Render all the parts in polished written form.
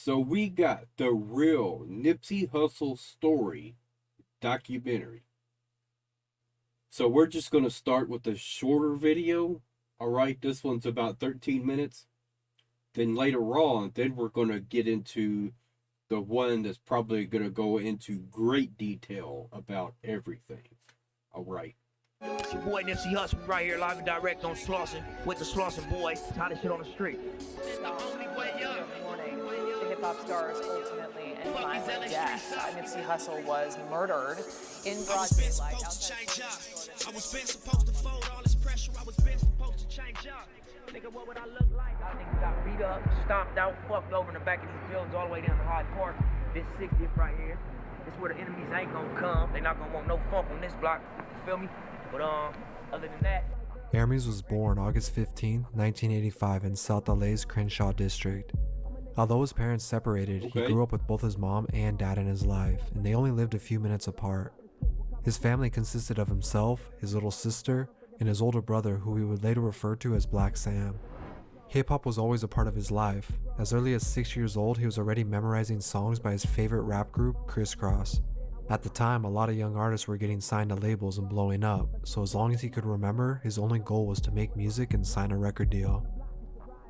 So we got the Real Nipsey Hussle Story documentary. So we're just going to start with the shorter video. All right, this one's about 13 minutes. Then later on, then we're going to get into the one that's probably going to go into great detail about everything. All right. It's your boy Nipsey Hussle right here live and direct on Slauson with the Slauson boys. Hottest shit on the street. It's the only way up. Morning. The hip-hop stars ultimately and violent death. Nipsey Hussle was murdered in broad daylight. I was been supposed to fold all this pressure. I was been supposed to change up. Nigga, what would I look like? I niggas got beat up, stomped out, fucked over in the back of these buildings all the way down to Hyde Park. This 60th right here. This is where the enemies ain't gonna come. They not gonna want no funk on this block. You feel me? But other than that. Emergence was born August 15, 1985 in South LA's Crenshaw district. Although his parents separated, he grew up with both his mom and dad in his life, and they only lived a few minutes apart. His family consisted of himself, his little sister, and his older brother, who he would later refer to as Black Sam. Hip-hop was always a part of his life. As early as 6 years old, he was already memorizing songs by his favorite rap group, Criss-Cross. At the time, a lot of young artists were getting signed to labels and blowing up, so as long as he could remember, his only goal was to make music and sign a record deal.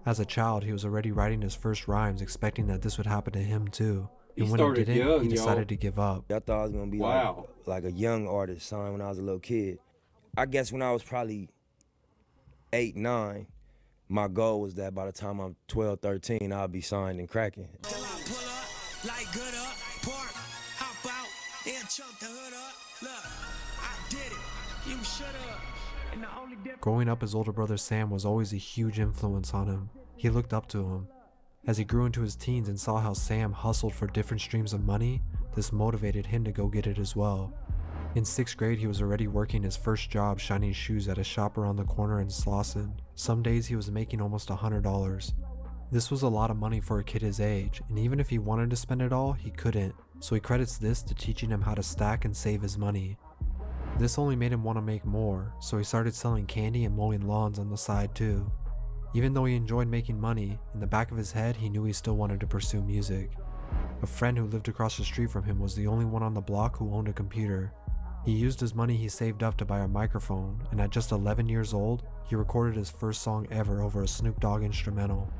As a child, he was already writing his first rhymes, expecting that this would happen to him too. And when it didn't, he decided to give up. I thought I was gonna be like a young artist signed when I was a little kid. I guess when I was probably 8, 9, my goal was that by the time I'm 12, 13, I'll be signed and cracking. Till I pull up, light good up, park, hop out, and chunk the hood up. Look, I did it. You shut up. And the only difference. Growing up, his older brother Sam was always a huge influence on him. He looked up to him. As he grew into his teens and saw how Sam hustled for different streams of money, this motivated him to go get it as well. In 6th grade, he was already working his first job shining shoes at a shop around the corner in Slauson. Some days he was making almost $100. This was a lot of money for a kid his age, and even if he wanted to spend it all, he couldn't, so he credits this to teaching him how to stack and save his money. This only made him want to make more, so he started selling candy and mowing lawns on the side too. Even though he enjoyed making money, in the back of his head he knew he still wanted to pursue music. A friend who lived across the street from him was the only one on the block who owned a computer. He used his money he saved up to buy a microphone, and at just 11 years old, he recorded his first song ever over a Snoop Dogg instrumental.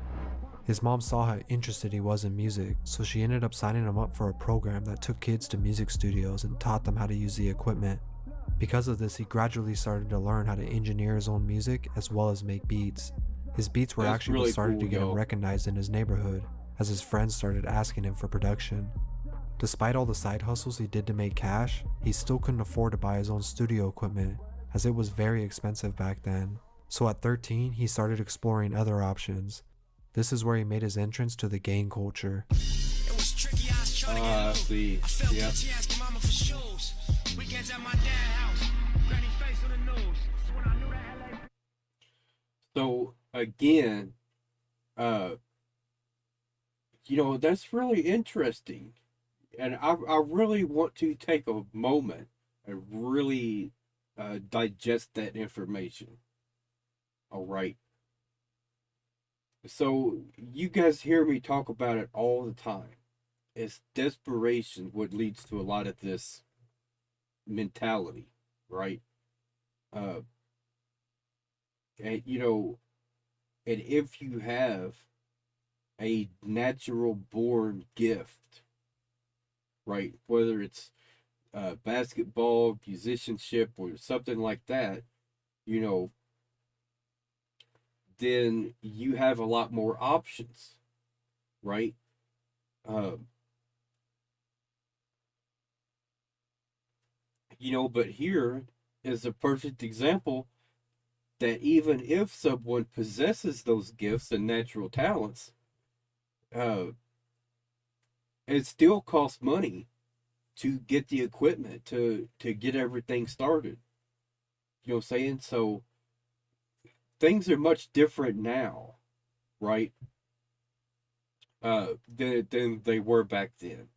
His mom saw how interested he was in music, so she ended up signing him up for a program that took kids to music studios and taught them how to use the equipment. Because of this, he gradually started to learn how to engineer his own music as well as make beats. His beats were actually what started to get him recognized in his neighborhood, as his friends started asking him for production. Despite all the side hustles he did to make cash, he still couldn't afford to buy his own studio equipment, as it was very expensive back then. So at 13, he started exploring other options. This is where he made his entrance to the gang culture. It was tricky, I was trying to get loose. See. I felt Yep. guilty asking mama for shoes. Weekends at my dad's house. Granny face on the news. That's when I knew that LA. So again, that's really interesting. And I really want to take a moment and really digest that information. All right. So you guys hear me talk about it all the time. It's desperation what leads to a lot of this mentality, right? And and if you have a natural born gift, right, whether it's basketball, musicianship, or something like that, then you have a lot more options, right? But here is a perfect example that even if someone possesses those gifts and natural talents, it still costs money to get the equipment to get everything started. You know what I'm saying? So things are much different now, right? Than they were back then.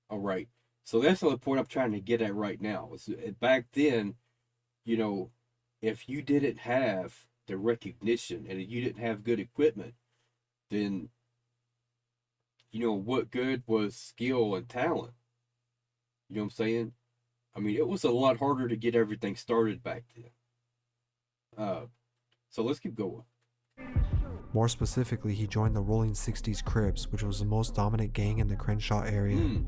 All right. So that's the point I'm trying to get at right now. Back then, if you didn't have the recognition and you didn't have good equipment, then what good was skill and talent. You know what I'm saying? I mean, it was a lot harder to get everything started back then. So let's keep going. More specifically, he joined the Rolling 60s Crips, which was the most dominant gang in the Crenshaw area.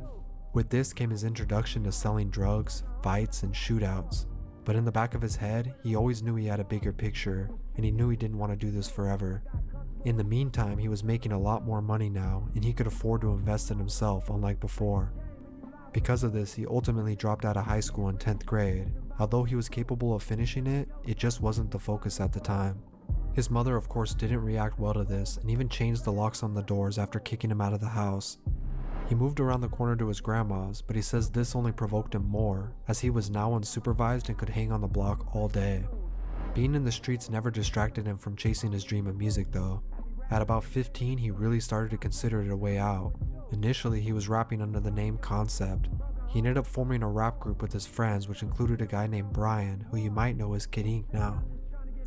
With this came his introduction to selling drugs, fights, and shootouts. But in the back of his head, he always knew he had a bigger picture, and he knew he didn't want to do this forever. In the meantime, he was making a lot more money now, and he could afford to invest in himself, unlike before. Because of this, he ultimately dropped out of high school in 10th grade. Although he was capable of finishing it, it just wasn't the focus at the time. His mother, of course, didn't react well to this, and even changed the locks on the doors after kicking him out of the house. He moved around the corner to his grandma's, but he says this only provoked him more, as he was now unsupervised and could hang on the block all day. Being in the streets never distracted him from chasing his dream of music though. At about 15, he really started to consider it a way out. Initially, he was rapping under the name Concept. He ended up forming a rap group with his friends, which included a guy named Brian, who you might know as Kid Ink now.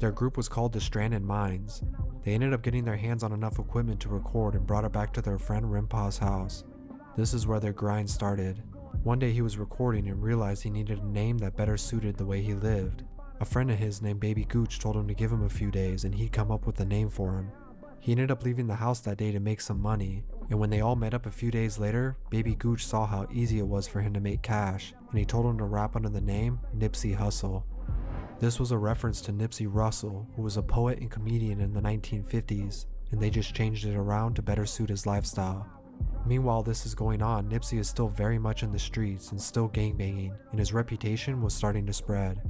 Their group was called the Stranded Minds. They ended up getting their hands on enough equipment to record and brought it back to their friend Rimpa's house. This is where their grind started. One day he was recording and realized he needed a name that better suited the way he lived. A friend of his named Baby Gooch told him to give him a few days and he'd come up with a name for him. He ended up leaving the house that day to make some money, and when they all met up a few days later, Baby Gooch saw how easy it was for him to make cash, and he told him to rap under the name Nipsey Hussle. This was a reference to Nipsey Russell, who was a poet and comedian in the 1950s, and they just changed it around to better suit his lifestyle. Meanwhile this is going on, Nipsey is still very much in the streets and still gangbanging, and his reputation was starting to spread.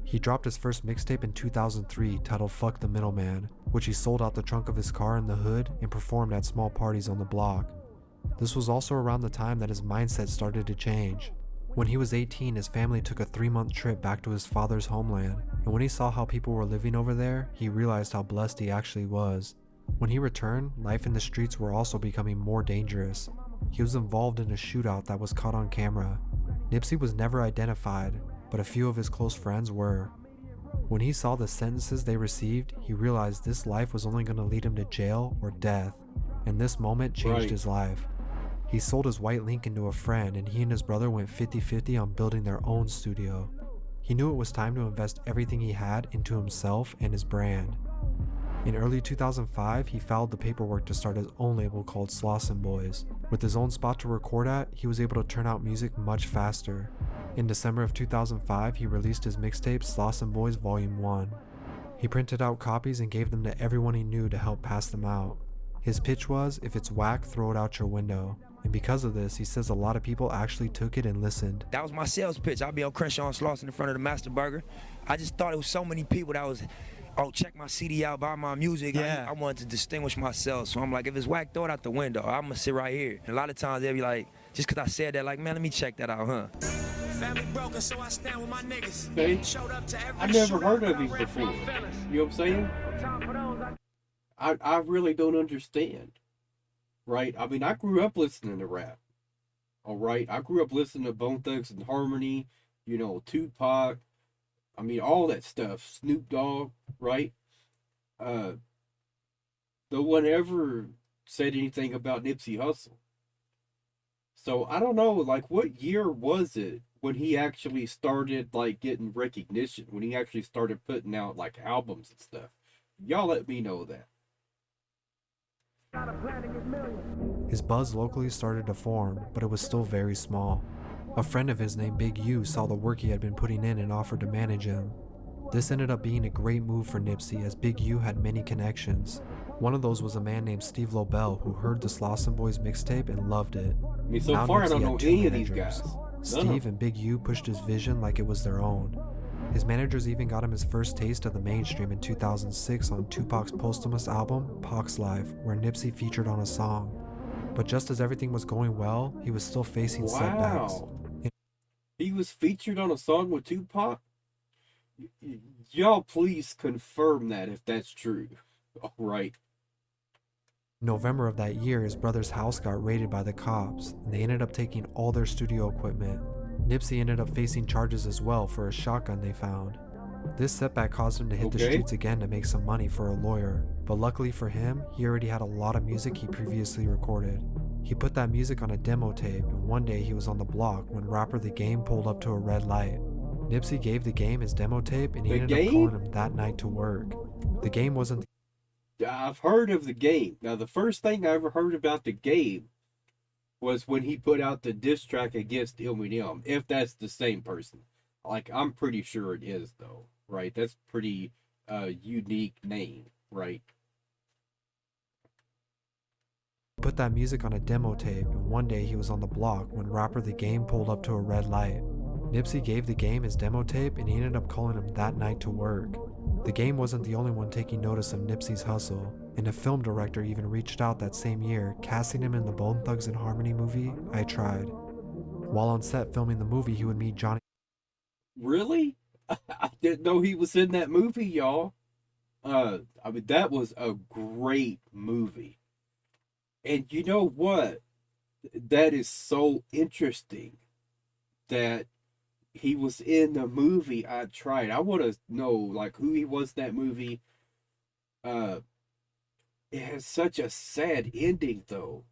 He dropped his first mixtape in 2003 titled Fuck the Middleman, which he sold out the trunk of his car in the hood and performed at small parties on the block. This was also around the time that his mindset started to change. When he was 18, his family took a 3-month trip back to his father's homeland, and when he saw how people were living over there, he realized how blessed he actually was. When he returned, life in the streets were also becoming more dangerous. He was involved in a shootout that was caught on camera. Nipsey was never identified, but a few of his close friends were. When he saw the sentences they received, he realized this life was only going to lead him to jail or death, and this moment changed his life. He sold his white Lincoln to a friend, and he and his brother went 50-50 on building their own studio. He knew it was time to invest everything he had into himself and his brand. In early 2005, he filed the paperwork to start his own label called Slauson Boys. With his own spot to record at, he was able to turn out music much faster. In December of 2005, he released his mixtape Slauson Boys Volume 1. He printed out copies and gave them to everyone he knew to help pass them out. His pitch was, if it's whack, throw it out your window. And because of this, he says a lot of people actually took it and listened. That was my sales pitch. I'll be on Crenshaw and Slauson in front of the Master Burger. I just thought it was so many people that was, oh, check my CD out, buy my music. Yeah. I wanted to distinguish myself. So I'm like, if it's whack, throw it out the window. I'm going to sit right here. And a lot of times they'll be like, just because I said that, like, man, let me check that out, huh? Family broken, so I stand with my niggas. Okay. Showed up to every I never shootout, heard of I these ran before. from fellas. You know what I'm saying? I really don't understand. Right? I mean, I grew up listening to rap. All right? I grew up listening to Bone Thugs and Harmony, Tupac. I mean, all that stuff. Snoop Dogg, right? No one ever said anything about Nipsey Hussle. So I don't know, like, what year was it when he actually started, like, getting recognition? When he actually started putting out, like, albums and stuff? Y'all let me know that. His buzz locally started to form, but it was still very small. A friend of his named Big U saw the work he had been putting in and offered to manage him. This ended up being a great move for Nipsey, as Big U had many connections. One of those was a man named Steve Lobel, who heard the Slauson Boys mixtape and loved it. I mean, so Now far I Nipsey don't had know two any of these managers. guys. Steve and Big U pushed his vision like it was their own. His managers even got him his first taste of the mainstream in 2006 on Tupac's posthumous album, Pac's Life, where Nipsey featured on a song. But just as everything was going well, he was still facing setbacks. Wow. He was featured on a song with Tupac? Y'all please confirm that if that's true. All right. In November of that year, his brother's house got raided by the cops, and they ended up taking all their studio equipment. Nipsey ended up facing charges as well for a shotgun they found. This setback caused him to hit the streets again to make some money for a lawyer, but luckily for him, he already had a lot of music he previously recorded. He put that music on a demo tape, and one day he was on the block when rapper The Game pulled up to a red light. Nipsey gave The Game his demo tape, and he The ended up calling Game? him that night to work. The Game wasn't I've heard of The Game. Now, the first thing I ever heard about The Game was when he put out the diss track against Eminem, if that's the same person. Like, I'm pretty sure it is, though, right? That's pretty unique name, right? put that music on a demo tape, and one day he was on the block when rapper The Game pulled up to a red light. Nipsey gave The Game his demo tape, and he ended up calling him that night to work. The Game wasn't the only one taking notice of Nipsey's hustle, and a film director even reached out that same year, casting him in the Bone Thugs and Harmony movie, I Tried. While on set filming the movie, he would meet Johnny. Really? I didn't know he was in that movie, y'all. I mean, that was a great movie. And you know what? That is so interesting that he was in the movie I Tried. I want to know, like, who he was in that movie. It has such a sad ending, though.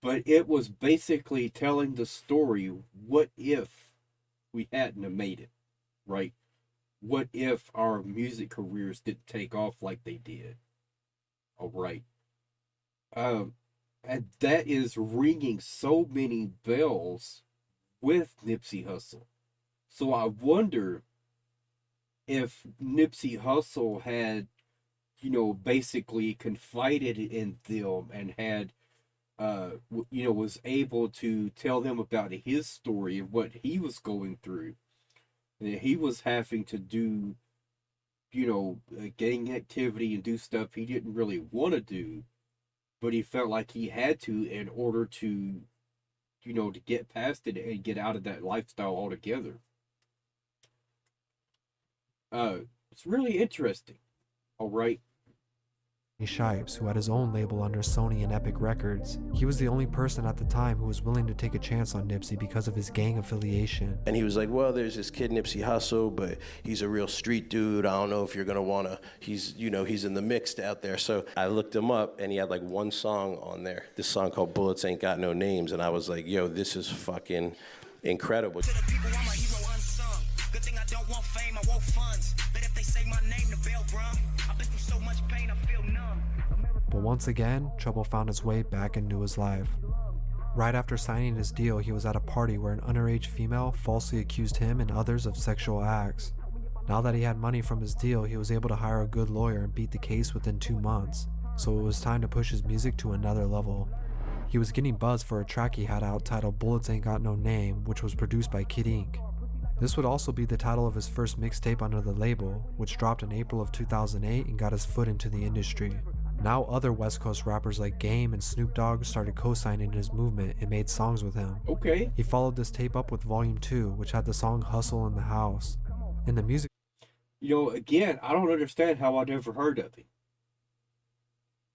But it was basically telling the story, what if we hadn't have made it, right? What if our music careers didn't take off like they did? All right. And that is ringing so many bells with Nipsey Hussle. So I wonder if Nipsey Hussle had, basically confided in them and had, was able to tell them about his story and what he was going through. And he was having to do, gang activity and do stuff he didn't really want to do, but he felt like he had to in order to, to get past it and get out of that lifestyle altogether. It's really interesting. All right. Shipes, who had his own label under Sony and Epic Records. He was the only person at the time who was willing to take a chance on Nipsey because of his gang affiliation. And he was like, well, there's this kid Nipsey Hussle, but he's a real street dude. I don't know if you're gonna wanna, he's in the mix out there. So I looked him up and he had like one song on there, this song called Bullets Ain't Got No Names. And I was like, yo, this is fucking incredible. To the people, I'm a hero unsung. Good thing I don't want fame, I want funds. But if they say my name, the bell rung. I've been through so much pain, I feel numb. But once again, trouble found its way back into his life. Right after signing his deal, he was at a party where an underage female falsely accused him and others of sexual acts. Now that he had money from his deal, he was able to hire a good lawyer and beat the case within 2 months, so it was time to push his music to another level. He was getting buzz for a track he had out titled Bullets Ain't Got No Name, which was produced by Kid Ink. This would also be the title of his first mixtape under the label, which dropped in April of 2008 and got his foot into the industry. Now other West Coast rappers like Game and Snoop Dogg started co-signing his movement and made songs with him. Okay. He followed this tape up with Volume 2, which had the song Hustle in the House. In the music Again, I don't understand how I never heard of him.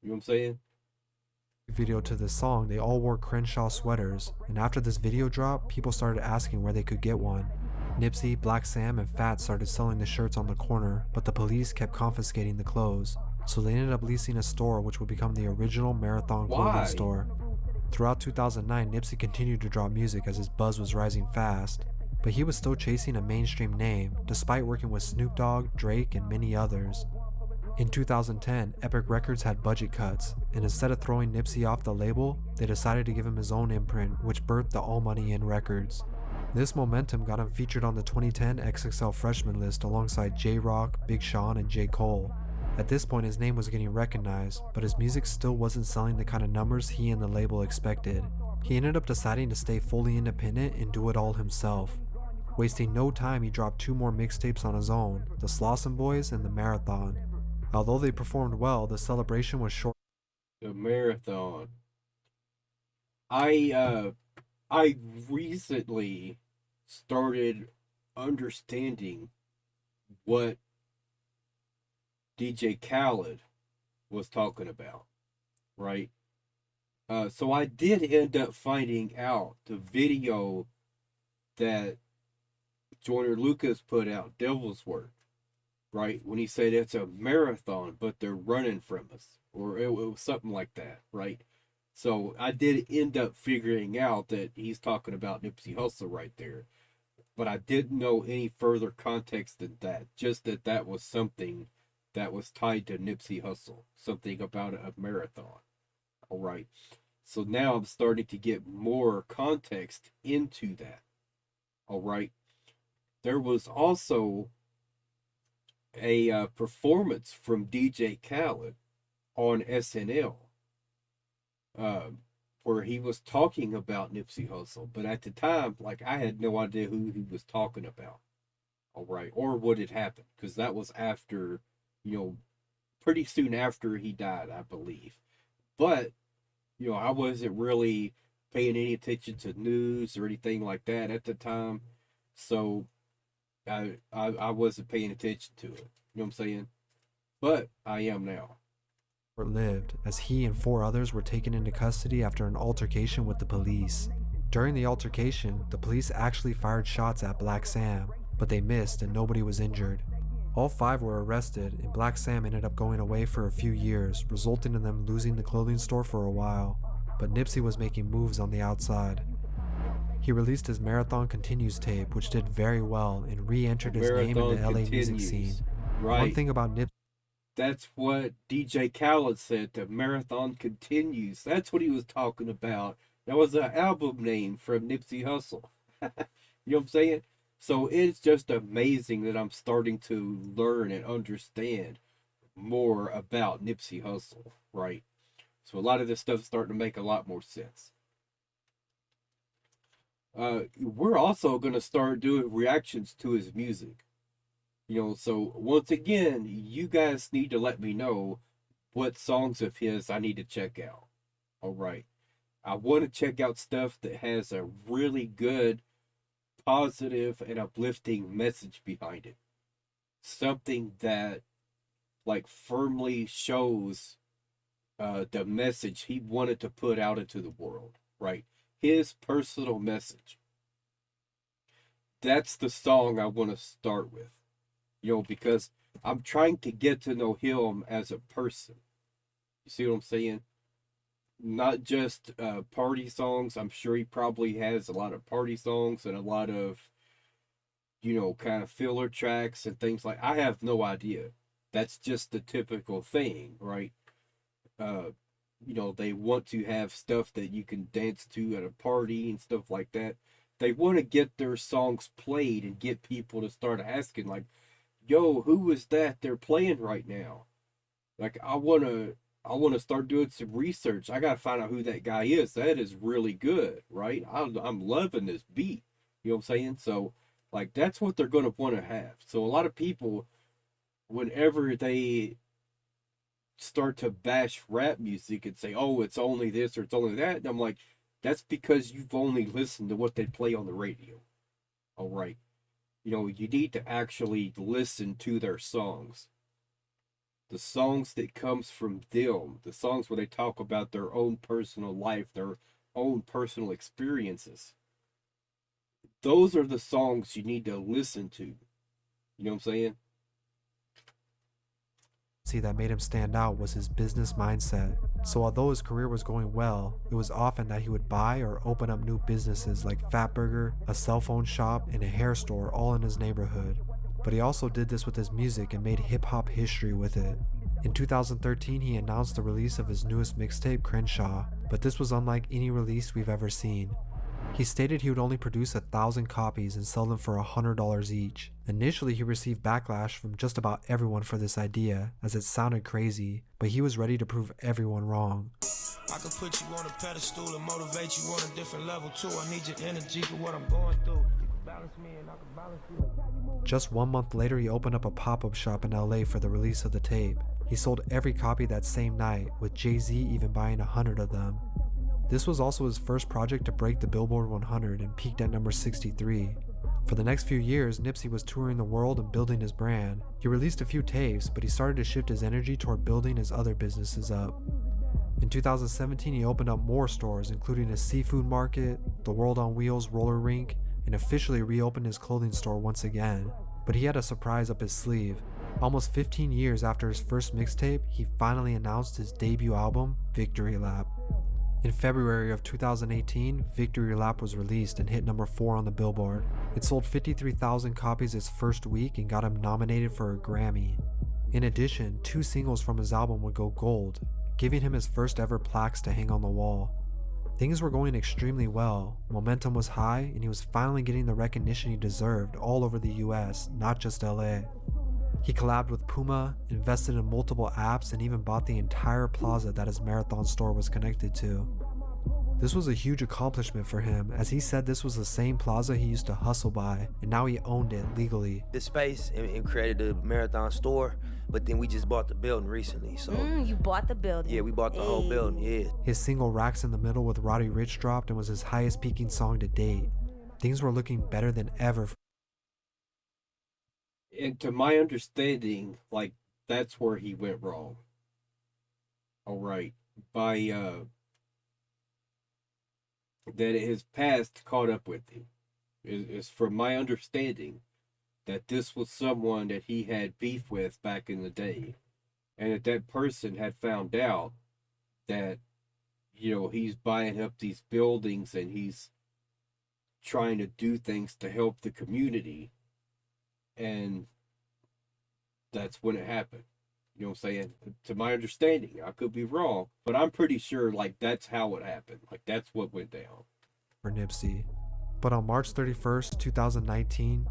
You know what I'm saying? video to this song, they all wore Crenshaw sweaters, and after this video dropped, people started asking where they could get one. Nipsey, Black Sam, and Fat started selling the shirts on the corner, but the police kept confiscating the clothes. So they ended up leasing a store which would become the original Marathon clothing store. Throughout 2009, Nipsey continued to drop music as his buzz was rising fast, but he was still chasing a mainstream name, despite working with Snoop Dogg, Drake, and many others. In 2010, Epic Records had budget cuts, and instead of throwing Nipsey off the label, they decided to give him his own imprint, which birthed the All Money In Records. This momentum got him featured on the 2010 XXL Freshman list alongside J-Rock, Big Sean, and J. Cole. At this point, his name was getting recognized, but his music still wasn't selling the kind of numbers he and the label expected. He ended up deciding to stay fully independent and do it all himself. Wasting no time, he dropped 2 more mixtapes on his own, the Slauson Boys and the Marathon. Although they performed well, the celebration was short. The Marathon. I recently started understanding what DJ Khaled was talking about, right? So I did end up finding out the video that Joyner Lucas put out, Devil's Work, right? When he said it's a marathon, but they're running from us, or it was something like that, right? So I did end up figuring out that he's talking about Nipsey Hussle right there. But I didn't know any further context than that. Just that that was something that was tied to Nipsey Hussle. Something about a marathon. All right. So now I'm starting to get more context into that. All right. There was also a performance from DJ Khaled on SNL, where he was talking about Nipsey Hussle. But at the time, like, I had no idea who he was talking about. All right. Or what had happened. Because that was after, pretty soon after he died, I believe. But, I wasn't really paying any attention to news or anything like that at the time. So I wasn't paying attention to it. You know what I'm saying? But I am now. Lived, as he and 4 others were taken into custody after an altercation with the police. During the altercation, the police actually fired shots at Black Sam, but they missed and nobody was injured. All 5 were arrested, and Black Sam ended up going away for a few years, resulting in them losing the clothing store for a while. But Nipsey was making moves on the outside. He released his Marathon Continues tape, which did very well and re-entered his name in the LA music scene. Right. One thing about Nipsey. That's what DJ Khaled said. The Marathon Continues. That's what he was talking about. That was an album name from Nipsey Hussle. You know what I'm saying? So it's just amazing that I'm starting to learn and understand more about Nipsey Hussle, right? So a lot of this stuff is starting to make a lot more sense. We're also going to start doing reactions to his music. So once again, you guys need to let me know what songs of his I need to check out. All right. I want to check out stuff that has a really good, positive, and uplifting message behind it. Something that, like, firmly shows the message he wanted to put out into the world, right? His personal message. That's the song I want to start with. Because I'm trying to get to know him as a person. You see what I'm saying? Not just party songs. I'm sure he probably has a lot of party songs and a lot of, kind of filler tracks and things like. I have no idea. That's just the typical thing, right? They want to have stuff that you can dance to at a party and stuff like that. They want to get their songs played and get people to start asking, like, yo, who is that they're playing right now? Like, I wanna start doing some research. I gotta find out who that guy is. That is really good, right? I'm loving this beat. You know what I'm saying? So, like, that's what they're gonna want to have. So a lot of people, whenever they start to bash rap music and say, oh, it's only this or it's only that, and I'm like, that's because you've only listened to what they play on the radio. All right. You need to actually listen to their songs. The songs that comes from them, the songs where they talk about their own personal life, their own personal experiences. Those are the songs you need to listen to. You know what I'm saying? That made him stand out was his business mindset. So although his career was going well, it was often that he would buy or open up new businesses like Fatburger, a cell phone shop, and a hair store all in his neighborhood. But he also did this with his music and made hip-hop history with it. In 2013, he announced the release of his newest mixtape, Crenshaw, but this was unlike any release we've ever seen. He stated he would only produce 1,000 copies and sell them for $100 each. Initially, he received backlash from just about everyone for this idea, as it sounded crazy, but he was ready to prove everyone wrong. I can put you on a pedestal and motivate you on a different level too. I need your energy for what I'm going through. You can balance me and I can balance you. Just 1 month later, he opened up a pop-up shop in LA for the release of the tape. He sold every copy that same night, with Jay-Z even buying 100 of them. This was also his first project to break the Billboard 100 and peaked at number 63. For the next few years, Nipsey was touring the world and building his brand. He released a few tapes, but he started to shift his energy toward building his other businesses up. In 2017, he opened up more stores, including a seafood market, the World on Wheels roller rink, and officially reopened his clothing store once again. But he had a surprise up his sleeve. Almost 15 years after his first mixtape, he finally announced his debut album, Victory Lap. In February of 2018, Victory Lap was released and hit number 4 on the Billboard. It sold 53,000 copies its first week and got him nominated for a Grammy. In addition, 2 singles from his album would go gold, giving him his first ever plaques to hang on the wall. Things were going extremely well, momentum was high, and he was finally getting the recognition he deserved all over the US, not just LA. He collabed with Puma, invested in multiple apps, and even bought the entire plaza that his marathon store was connected to. This was a huge accomplishment for him, as he said this was the same plaza he used to hustle by, and now he owned it legally. The space and created the marathon store, but then we just bought the building recently. So You bought the building. yeah, we bought the whole building. Yeah. His single Racks in the Middle with Roddy Ricch dropped and was his highest peaking song to date. Things were looking better than ever. And to my understanding, like, that's where he went wrong. All right. That his past caught up with him. It's from my understanding that this was someone that he had beef with back in the day. And that person had found out that, he's buying up these buildings and he's trying to do things to help the community. And that's when it happened. You know what I'm saying? To my understanding, I could be wrong, but I'm pretty sure, like, that's how it happened. Like, that's what went down. For Nipsey. But on March 31st, 2019,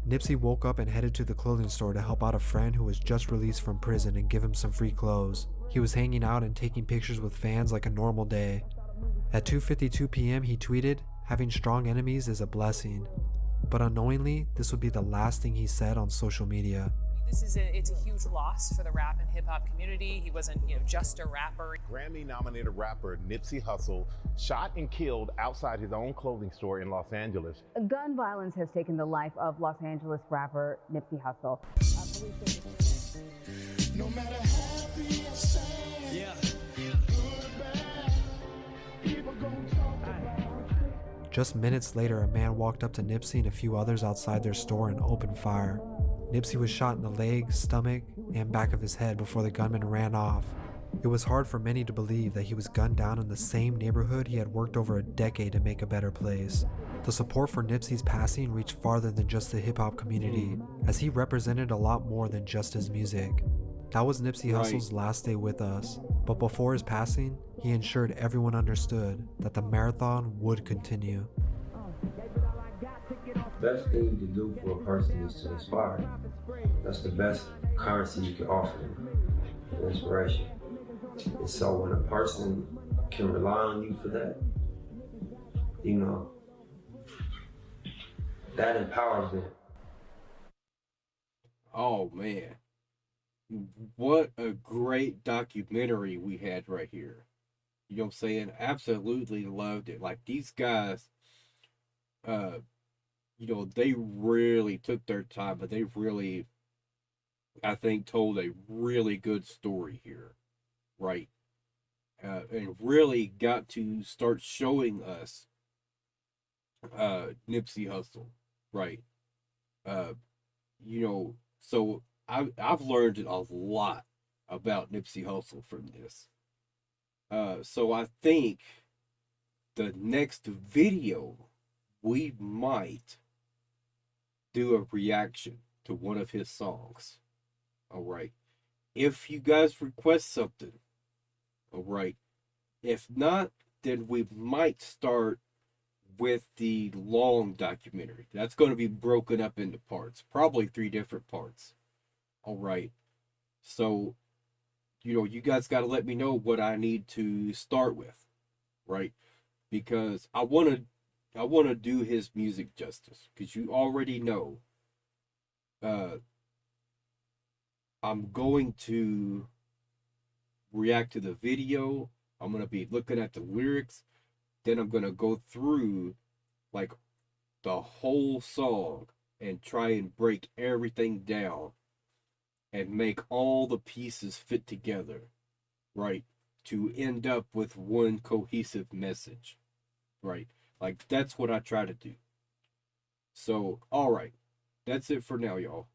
Nipsey woke up and headed to the clothing store to help out a friend who was just released from prison and give him some free clothes. He was hanging out and taking pictures with fans like a normal day. At 2:52 p.m. he tweeted, "Having strong enemies is a blessing." But unknowingly, this would be the last thing he said on social media. It's a huge loss for the rap and hip hop community. He wasn't, just a rapper. Grammy-nominated rapper Nipsey Hussle shot and killed outside his own clothing store in Los Angeles. Gun violence has taken the life of Los Angeles rapper Nipsey Hussle. No matter happy or sad, good or bad, people gon' talk about it. Just minutes later, a man walked up to Nipsey and a few others outside their store and opened fire. Nipsey was shot in the leg, stomach, and back of his head before the gunman ran off. It was hard for many to believe that he was gunned down in the same neighborhood he had worked over a decade to make a better place. The support for Nipsey's passing reached farther than just the hip-hop community, as he represented a lot more than just his music. That was Nipsey Hussle's last day with us, but before his passing, he ensured everyone understood that the marathon would continue. Best thing you can do for a person is to inspire. That's the best currency you can offer them, inspiration. And so when a person can rely on you for that, that empowers them. Oh, man. What a great documentary we had right here. You know what I'm saying? Absolutely loved it. Like, these guys, they really took their time, but they really, I think, told a really good story here, right? And really got to start showing us Nipsey Hussle, right? So I've learned a lot about Nipsey Hussle from this. So I think the next video we might do a reaction to one of his songs. All right. If you guys request something, all right. If not, then we might start with the long documentary. That's going to be broken up into parts, probably 3 different parts. All right. So, you guys got to let me know what I need to start with, right? Because I want to do his music justice, because you already know I'm going to react to the video. I'm going to be looking at the lyrics. Then I'm going to go through like the whole song and try and break everything down and make all the pieces fit together, right? To end up with one cohesive message, right? Like, that's what I try to do. So, all right. That's it for now, y'all.